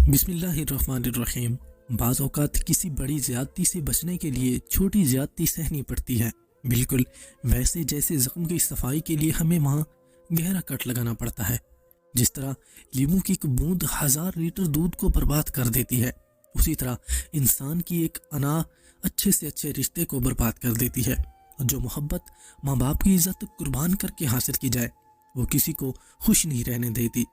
بسم اللہ الرحمن الرحیم۔ بعض اوقات کسی بڑی زیادتی سے بچنے کے لیے چھوٹی زیادتی سہنی پڑتی ہے، بالکل ویسے جیسے زخم کی صفائی کے لیے ہمیں وہاں گہرا کٹ لگانا پڑتا ہے۔ جس طرح لیمو کی ایک بوند 1000 لیٹر دودھ کو برباد کر دیتی ہے، اسی طرح انسان کی ایک انا اچھے سے اچھے رشتے کو برباد کر دیتی ہے۔ جو محبت ماں باپ کی عزت قربان کر کے حاصل کی جائے وہ کسی کو خوش نہیں رہنے دیتی۔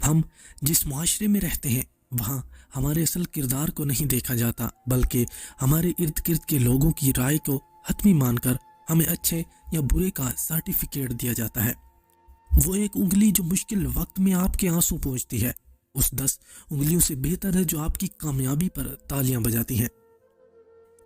ہم جس معاشرے میں رہتے ہیں وہاں ہمارے اصل کردار کو نہیں دیکھا جاتا، بلکہ ہمارے ارد گرد کے لوگوں کی رائے کو حتمی مان کر ہمیں اچھے یا برے کا سرٹیفکیٹ دیا جاتا ہے۔ وہ ایک انگلی جو مشکل وقت میں آپ کے آنسو پہنچتی ہے اس 10 انگلیوں سے بہتر ہے جو آپ کی کامیابی پر تالیاں بجاتی ہیں۔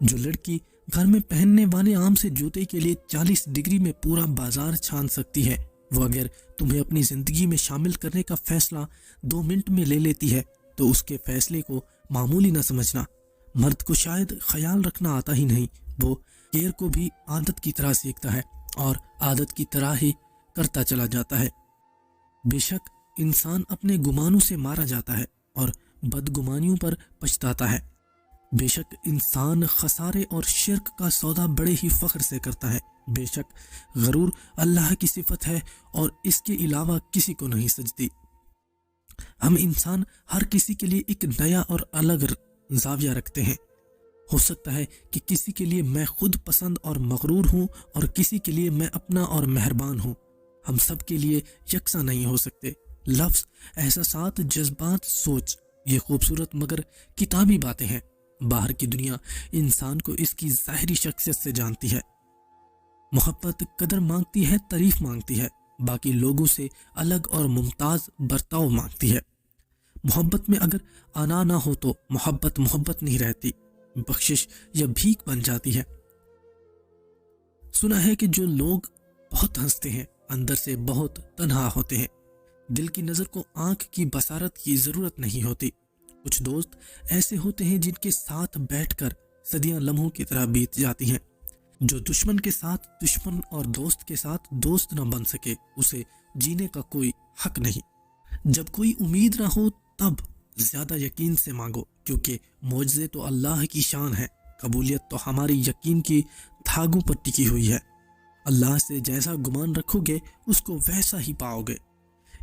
جو لڑکی گھر میں پہننے والے عام سے جوتے کے لیے 40 ڈگری میں پورا بازار چھان سکتی ہے، وہ اگر تمہیں اپنی زندگی میں شامل کرنے کا فیصلہ 2 منٹ میں لے لیتی ہے تو اس کے فیصلے کو معمولی نہ سمجھنا۔ مرد کو شاید خیال رکھنا آتا ہی نہیں، وہ کیئر کو بھی عادت کی طرح سیکھتا ہے اور عادت کی طرح ہی کرتا چلا جاتا ہے۔ بے شک انسان اپنے گمانوں سے مارا جاتا ہے اور بدگمانیوں پر پچھتاتا ہے۔ بے شک انسان خسارے اور شرک کا سودا بڑے ہی فخر سے کرتا ہے۔ بے شک غرور اللہ کی صفت ہے اور اس کے علاوہ کسی کو نہیں سجدی۔ ہم انسان ہر کسی کے لیے ایک نیا اور الگ زاویہ رکھتے ہیں۔ ہو سکتا ہے کہ کسی کے لیے میں خود پسند اور مغرور ہوں اور کسی کے لیے میں اپنا اور مہربان ہوں۔ ہم سب کے لیے یکساں نہیں ہو سکتے۔ لفظ، احساسات، جذبات، سوچ، یہ خوبصورت مگر کتابی باتیں ہیں۔ باہر کی دنیا انسان کو اس کی ظاہری شخصیت سے جانتی ہے۔ محبت قدر مانگتی ہے، تعریف مانگتی ہے، باقی لوگوں سے الگ اور ممتاز برتاؤ مانگتی ہے۔ محبت میں اگر انا نہ ہو تو محبت نہیں رہتی، بخشش یا بھیک بن جاتی ہے۔ سنا ہے کہ جو لوگ بہت ہنستے ہیں اندر سے بہت تنہا ہوتے ہیں۔ دل کی نظر کو آنکھ کی بصارت کی ضرورت نہیں ہوتی۔ کچھ دوست ایسے ہوتے ہیں جن کے ساتھ بیٹھ کر صدیاں لمحوں کی طرح بیت جاتی ہیں۔ جو دشمن کے ساتھ دشمن اور دوست کے ساتھ دوست نہ بن سکے اسے جینے کا کوئی حق نہیں۔ جب کوئی امید نہ ہو تب زیادہ یقین سے مانگو، کیونکہ معجزے تو اللہ کی شان ہے، قبولیت تو ہماری یقین کی دھاگوں پر ٹکی ہوئی ہے۔ اللہ سے جیسا گمان رکھو گے اس کو ویسا ہی پاؤ گے۔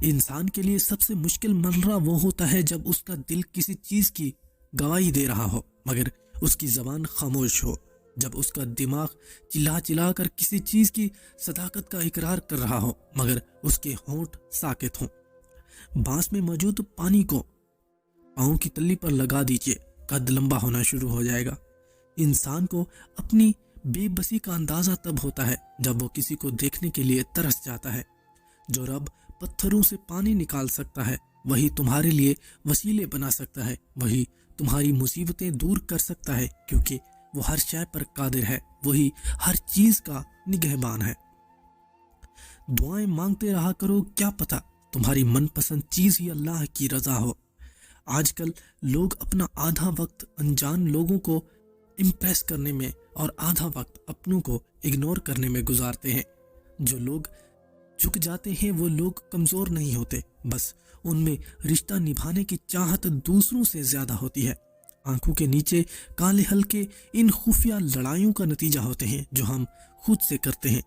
انسان کے لیے سب سے مشکل مرحلہ وہ ہوتا ہے جب اس کا دل کسی چیز کی گواہی دے رہا ہو مگر اس کی زبان خاموش ہو، جب اس کا دماغ چلا چلا کر کسی چیز کی صداقت کا اقرار کر رہا ہو مگر اس کے ہونٹ ساکت ہوں۔ بانس میں موجود پانی کو پاؤں کی تلی پر لگا دیجئے، قد لمبا ہونا شروع ہو جائے گا۔ انسان کو اپنی بے بسی کا اندازہ تب ہوتا ہے جب وہ کسی کو دیکھنے کے لیے ترس جاتا ہے۔ جو رب پتھروں سے پانی نکال سکتا ہے وہی تمہارے لیے وسیلے بنا سکتا ہے، وہی تمہاری مصیبتیں دور کر سکتا ہے، کیونکہ وہ ہر شے پر قادر ہے، وہی ہر چیز کا نگہبان ہے۔ دعائیں مانگتے رہا کرو، کیا پتہ تمہاری من پسند چیز ہی اللہ کی رضا ہو۔ آج کل لوگ اپنا آدھا وقت انجان لوگوں کو امپریس کرنے میں اور آدھا وقت اپنوں کو اگنور کرنے میں گزارتے ہیں۔ جو لوگ جھک جاتے ہیں وہ لوگ کمزور نہیں ہوتے، بس ان میں رشتہ نبھانے کی چاہت دوسروں سے زیادہ ہوتی ہے۔ آنکھوں کے نیچے کالے ہلکے ان خفیہ لڑائیوں کا نتیجہ ہوتے ہیں جو ہم خود سے کرتے ہیں۔